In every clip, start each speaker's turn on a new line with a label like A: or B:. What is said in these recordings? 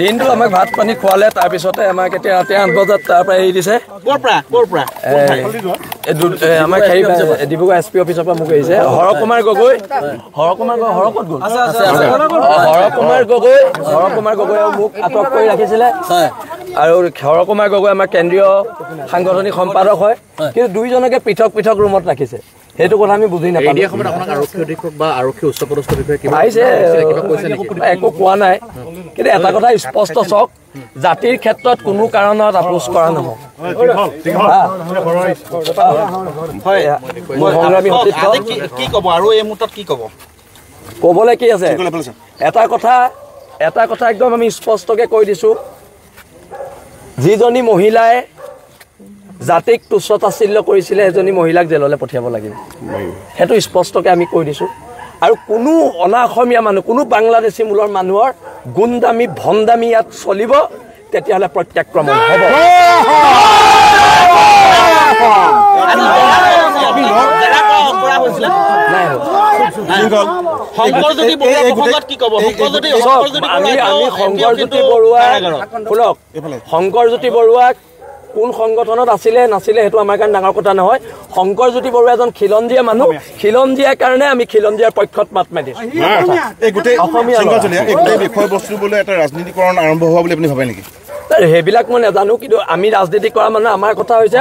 A: দিনটো আমাক ভাত পানী খোৱালে তাৰপিছতে আমাক এতিয়া ৰাতি 8 বজাত তাৰ পৰা এৰি দিছে আমাক ডিব্ৰুগড় SP অফিচৰ পৰা মোক এৰিছে হৰ কুমাৰ গগৈ মোক আটক কৰি ৰাখিছিলে আৰু হৰ কুমাৰ গগৈ আমাৰ কেন্দ্ৰীয় সাংগঠনিক সম্পাদক হয় কিন্তু দুইজনকে পৃথক পৃথক ৰুমত ৰাখিছে সেইটো কথা আমি বুজি নাপালো একো কোৱা নাই কিন্তু এটা কথা স্পষ্ট চাওক জাতিৰ ক্ষেত্ৰত কোনো কাৰণত আপোচ কৰা নহয় কবলৈ কি আছে এটা কথা একদম আমি স্পষ্টকে কৈ দিছো যিজনী মহিলাই জাতিক তুচ্ছতাচ্ছিল্য কৰিছিলে এজনী মহিলাক জেললৈ পঠিয়াব লাগিব সেইটো স্পষ্টকে আমি কৈ দিছো আৰু কোনো অনা অসমীয়া মানুহ কোনো বাংলাদেশী মূলৰ মানুহৰ গুণ্ডামি ভণ্ডামি ইয়াত চলিব তেতিয়াহ'লে প্ৰত্যাক্ৰমণ হ'ব শংকৰজ্যোতি বৰুৱাক কোন সংগঠনত আছিলে নাছিলে সেইটো আমাৰ কাৰণে ডাঙৰ কথা নহয় শংকৰজ্যোতি বৰুৱা এজন খিলঞ্জীয়া মানুহ খিলঞ্জীয়াৰ কাৰণে আমি খিলঞ্জীয়াৰ পক্ষত মাত মাতিছো
B: ৰাজনীতিকৰণ আৰম্ভ হোৱা বুলি আপুনি ভাবে নেকি
A: সেইবিলাক মই নাজানো কিন্তু আমি ৰাজনীতি কৰা মানে আমাৰ কথা হৈছে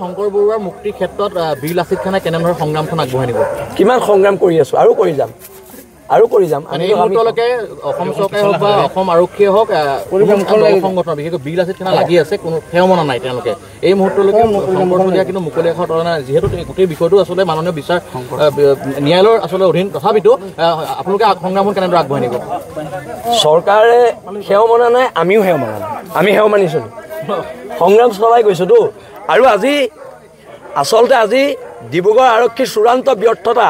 C: শংকৰ বৰুৱাৰ মুক্তিৰ ক্ষেত্ৰত বীৰ লাচিত খানে কেনেধৰণৰ সংগ্ৰামখন আগবঢ়াই নিব
A: কিমান সংগ্ৰাম কৰি আছো আৰু কৰি যাম
C: অসম চৰকাৰে হওক বা অসম আৰক্ষীয়ে হওক সংগঠন বিশেষকৈ বীৰ লাচিত খানা লাগি আছে কোনো সেৱ মনা নাই তেওঁলোকে এই মুহূৰ্তলৈকে কিন্তু মুকলি আখৰ তৰা নাই যিহেতু গোটেই বিষয়টো আচলতে মাননীয় বিচাৰ ন্যায়ালয়ৰ আচলতে অধীন তথাপিতো আপোনালোকে সংগ্ৰামখন কেনেদৰে আগবঢ়াই নিব
A: চৰকাৰে সেৱ মনা নাই আমিও সেৱ মনা নাই আমি সেৱ মানিছো সংগ্ৰাম চলাই গৈছোতো আৰু আজি ডিব্ৰুগড় আৰক্ষীৰ চূড়ান্ত ব্যৰ্থতা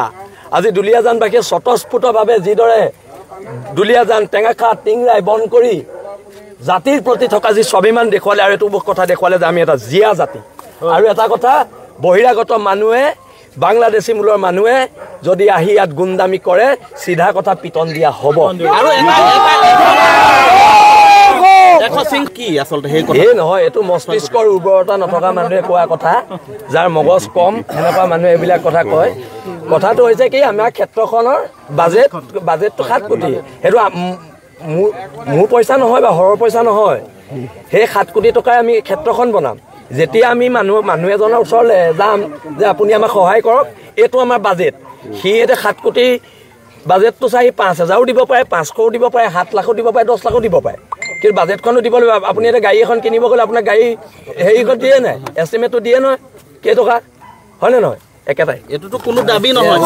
A: আজি দুলীয়াজানবাসীয়ে স্বতঃস্ফূৰ্তভাৱে যিদৰে দুলীয়াজান টেঙাখা টিংৰাই বন্ধ কৰি জাতিৰ প্ৰতি থকা যি স্বাভিমান দেখুৱালে আৰু এইটো কথা দেখুৱালে যে আমি এটা জীয়া জাতি আৰু এটা কথা বহিৰাগত মানুহে বাংলাদেশী মূলৰ মানুহে যদি আহি ইয়াত গুণ্ডামি কৰে চিধা কথা পিটন দিয়া হ'ব নহয় এইটো মস্তিষ্কৰ উৰ্বৰতা নথকা মানুহে কোৱা কথা যাৰ মগজ কম সেনেকুৱা মানুহে এইবিলাক কথা কয় কথাটো হৈছে কি আমাৰ ক্ষেত্ৰখনৰ বাজেটটো 7 কোটি সেইটো মোৰ পইচা নহয় বা হৰৰ পইচা নহয় সেই 7 কোটি টকাই আমি ক্ষেত্ৰখন বনাম যেতিয়া আমি মানুহ এজনৰ ওচৰলৈ যাম যে আপুনি আমাক সহায় কৰক এইটো আমাৰ বাজেট সি এতিয়া 7 কোটি বাজেটটো চাই 5,000ও দিব পাৰে 500ও দিব পাৰে 7 লাখো দিব পাৰে 10 লাখো দিব পাৰে কিন্তু বাজেটখনো দিব লাগিব আপুনি এটা গাড়ী এখন কিনিব গ'লে আপোনাক গাড়ী হেৰিখন দিয়ে নাই এষ্টিমেটটো দিয়ে নহয় কেইটকা হয়নে নহয় একেটাই
C: এইটোতো কোনো দাবী নহয়